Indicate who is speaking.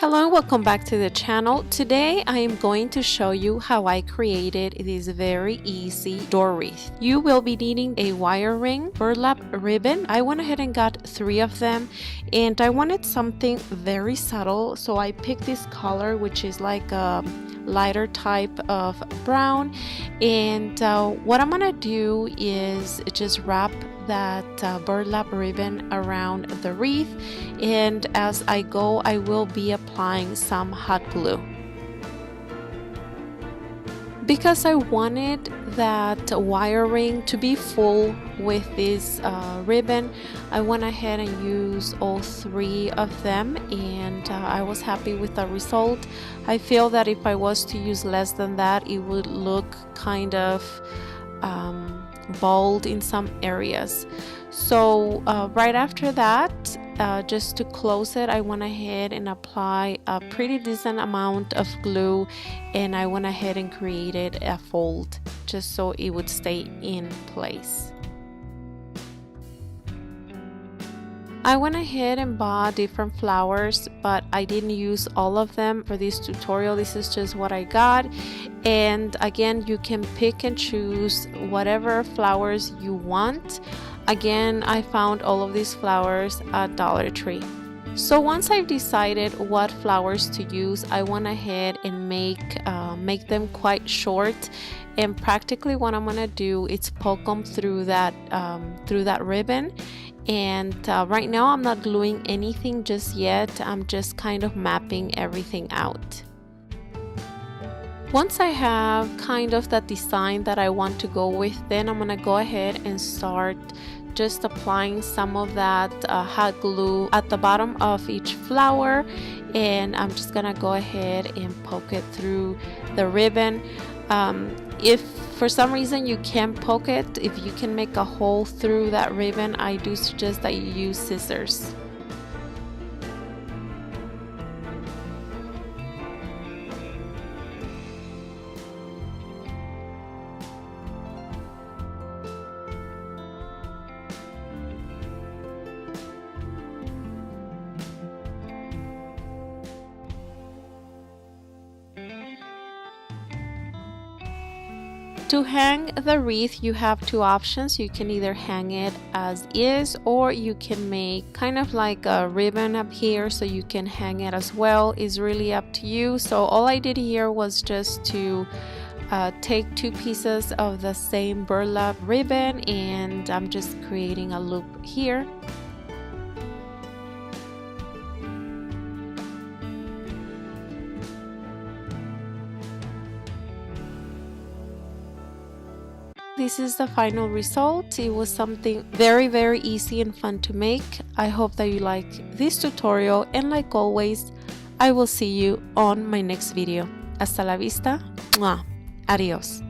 Speaker 1: Hello, welcome back to the channel. Today I am going to show you how I created this very easy door wreath. You will be needing a wire ring, burlap ribbon. I went ahead and got 3 of them and I wanted something very subtle, so I picked this color which is like a lighter type of brown, and what I'm gonna do is just wrap that burlap ribbon around the wreath, and as I go I will be applying some hot glue. Because I wanted that wire ring to be full with this ribbon, I went ahead and used all 3 of them, and I was happy with the result. I feel that if I was to use less than that, it would look kind of bold in some areas. So right after that, just to close it, I went ahead and apply a pretty decent amount of glue, and I went ahead and created a fold just so it would stay in place. I went ahead and bought different flowers, but I didn't use all of them for this tutorial. This is just what I got, and again, you can pick and choose whatever flowers you want. Again, I found all of these flowers at Dollar Tree. So once I've decided what flowers to use, I went ahead and make them quite short, and practically what I'm gonna do is poke them through that ribbon. And right now I'm not gluing anything just yet. I'm just kind of mapping everything out. Once I have kind of that design that I want to go with, then I'm gonna go ahead and start just applying some of that hot glue at the bottom of each flower, and I'm just gonna go ahead and poke it through the ribbon. If for some reason you can't poke it, if you can make a hole through that ribbon, I do suggest that you use scissors. To hang the wreath, you have 2 options. You can either hang it as is, or you can make kind of like a ribbon up here so you can hang it as well. It's really up to you. So all I did here was just to take 2 pieces of the same burlap ribbon, and I'm just creating a loop here. This is the final result. It was something very easy and fun to make. I hope that you like this tutorial, and like always, I will see you on my next video. Hasta la vista. Adios.